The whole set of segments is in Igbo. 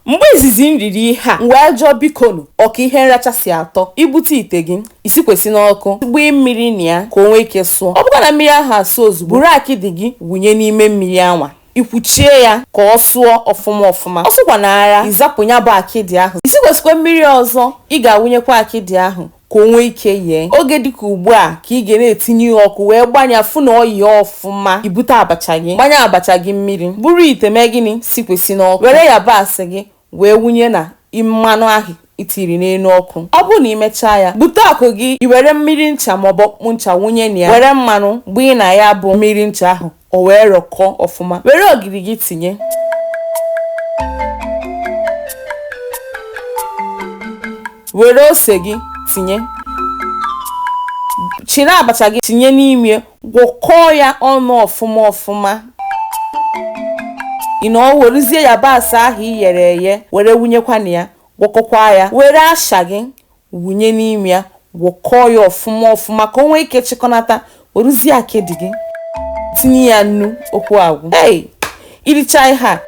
Mgbe izizi nriri ihe a wee jụọ bikonu ọka ihe nracha si atọ ibute ite gị isikwesị n'ọkụ gbaa mmiri na ya ka o nwee ike sụọ. Ọ bụrụ na mmiri ahụ asụ ozugbo buru akịdị gị wụnye n'ime mmiri anwa ikwuchie ya ka ọ sụọ ọfụma. Ọ sụkwa na ara ịzapụ ya bụ akịdị ahụ isikwesikwa mmiri ọzọ ị ga-awụnyekwa akịdị ahụ ka o nwee ike yee. Oge dịka ugbu a ka ị ga na-etinye ọkụ wee gbanya fụ na ọ yie ọfụma. Ibute abacha gị gbanye abacha gị mmiri buru ite mee gịnị sikwesị n'ọkụ were yabasị gị wee wunye na mmanụ ahụ itiri n'elu ọkụ. Ọ bụrụ na imechaa ya bute ọkụ gị iwere mmiri ncha maọbụ ọkpụkpụ ncha wunye na ya were mmanụ gbanye na ya bụ mmiri ncha ahụ o wee rọkọọ ọfụma. Were ogiri gị tinye were ose gị tinye chiri abacha gị tinye n'ime gwọkọọ ya ọnụ ọfụma. Werezie yabasị ahụ i ghere eghe were wunyekwa na ya gwọkọkwa ya were asha gị wunye n'ime ya gwọkọọ ya ọfụma ka o nwee ike chịkọnata. Werezie akịdị gị tinye ya nnu okwu agwụ. Iricha ihe a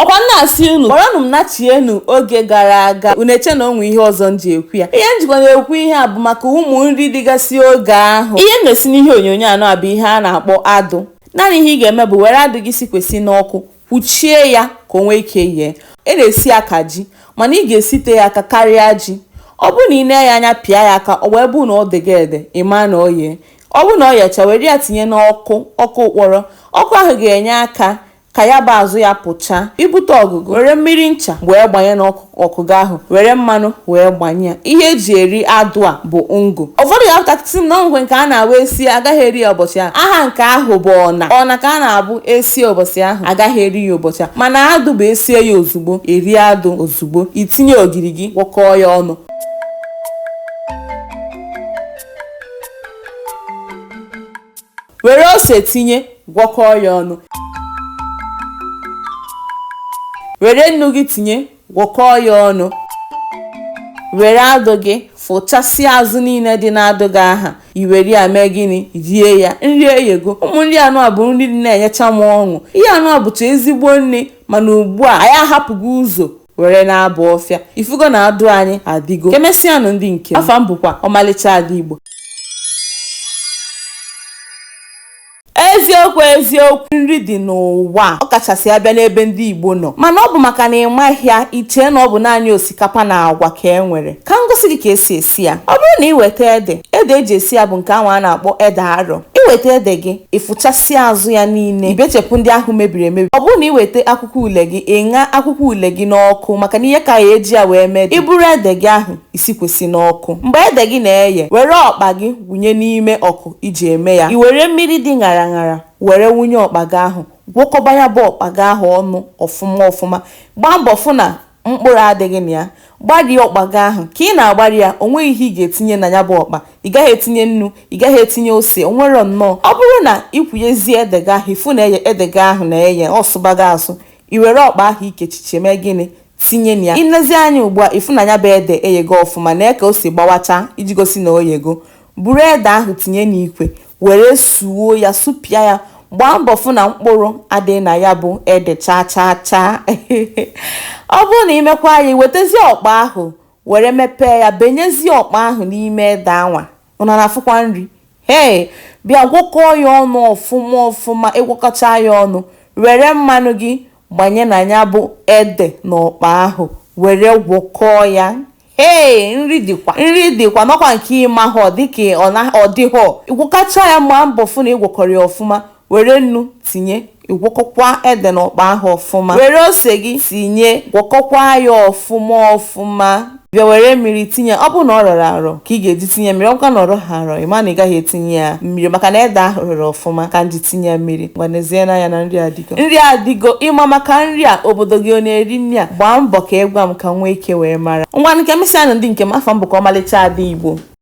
ọkwa nna-asị unu kpọrọnụ m nachienu oge gara aga unu eche na onwe ihe ọzọ nji ekwu ya. Ihe njikwa na-ekwu ihe a bụ maka ụmụ nri dịgasị oge ahụ. Ihe m na-esi n'ihe onyonyo anọ a bụ ihe a na-akpọ adụ. Naanị ihe ị ga-eme bụ were adụ gị sikwesị n'ọkụ kwuchie ya ka o nwee ike yee. Na-esi aka ji mana ị ga-esite ya aka karịa ji. Ọ bụrụ na ị na-enye anya pịa ya aka ọ wee bụ na ọ dịga ede ịma na ọ yee. Ọ bụrụ na ọ yecha were ya tinye n'ọkụ ụkpọrọ. Ọkụ ahụ ga-enye aka ka ya bụ azụ ya pụchaa. Ibute ọgụgụ were mmiri ncha wee gbanye n'ọkụ gị ahụ were mmanụ wee gbanye ya. Ihe eji eri adụ a bụ ngụ. Ụfọdụ ga-apụtasị na ngwe nke a na-awa esi agaghị eri ya ụbọchị ahụ. Aha nke ahụ bụ ọna ka a na-abụ esi ụbọchị ahụ agaghị eri ya ụbọchị ahụ. Mana adụ bụ esie ya ozugbo eri adụ ozugbo. Itinye ogiri gị gwọkọọ ya ọnụ were ose tinye gwọkọọ ya ọnụ were nnu gị tinye gwọkọọ ya ọnụ were adụ gị fụchasịa azụ niile dị n'adụ gị aha iwere ya mee gịnị rie ya. Nri eyego. Ụmụ nri anụ a bụ nri dị na-enyecha m ọṅụ. Ihe anụ a bụcha ezigbo nri mana ugbu a anyị ahapụghị ụzọ were na-abụ ọfịa. Ifugo na adụ anyị adịgo. Kemesịanụ ndị nke m. Afa m bụkwa ọmalịcha ada Igbo. Eziokwu nri dị n'ụwa ọ kachasị abịa n'ebe ndị Igbo nọ mana ọ bụ maka na ịmaghị ya iche na ọ bụ naanị osikapa na agwa ka e nwere. Ka m gosi gị ka esi esi ya. Ọ bụrụ na iweta ede eji esi ya bụ nke ahụ a na-akpọ ede arọ. Iweta ede gị ịfụchasịa azụ ya niile ibechepụ ndị ahụ mebiri emebi. Ọ bụrụ na iweta akwụkwọ ule gị ịṅa akwụkwọ ule gị n'ọkụ maka na ihe ka ya eji ya wee mee. Iburu ede gị ahụ isikwesị n'ọkụ. Mgbe ede gị na-eye were ọkpa gị wụnye n'ime ọkụ iji eme ya. I were mmiri dị ṅara were wunye ọkpa gị ahụ gwọkọba ya bụ ọkpa gị ahụ ọnụ ọfụma. Gbaa mbọ fụ na mkpụrụ adịghị na ya. Gbarie ọkpa gị ahụ ka ị na-agbari ya o nweghị ihe ị ga-etinye na ya bụ ọkpa. Ị gaghị etinye nnu, ị gaghị etinye ose, o nwere nnọọ. Ọ bụrụ na ikwunyezie ede gị ahụ ifu na ede gị ahụ na-eye ọsụba gị asụ i were ọkpa ahụ ikechiche mee gịnị tinye na ya. Ilezi anya ugbu a ifu na ya bụ ede eyego ọfụma na ka o si gbawacha iji gosi na o yego. Buru ede ahụ tinye n'ikwe were suo ya supịa ya. Gbaa mbọ fụ na mkpụrụ adịghị na ya bụ ede chaa. Ọ bụrụ na imekwa ya iwetazie ọkpa ahụ were mepee ya benyezie ọkpa ahụ n'ime ede anwa. Ụna na-afụkwa nri. Bịa gwọkọọ ya ọnụ ọfụma. Ịgwọkọcha ya ọnụ were mmanụ gị gbanye na ya bụ ede na ọkpa ahụ were gwọkọọ ya. Nri dịkwa nọkwa nke ịmahọ dịka ọ dịghọ. Ịgwọkọcha ya gbaa mbọ fụ na ịgwọkọrọ ya ọfụma. Were nnu tinye ịgwọkọkwa ede na ọkpa ahụ ọfụma. Were ose gị tinye gwọkọkwa ya ọfụma. Bịa were mmiri tinye. Ọ bụ na ọ rọrọ arọ ka ị ga-eji tinye mmiri. Ọbụkwa na ọ rọghị arọ ịma na ị gaghị etinye ya mmiri maka na ede ahụ rọrọ ọfụma ka nji tinye ya mmiri. Gwanezie n'anya na nri adịgo. Ịma maka nri a obodo gị ọ na-eri nri a gbaa mbọ ka ị gwa m ka nwee ike wee mara. Ngwa nke mesịa ndị nke m afa m bụkwa ọmalịcha ada Igbo.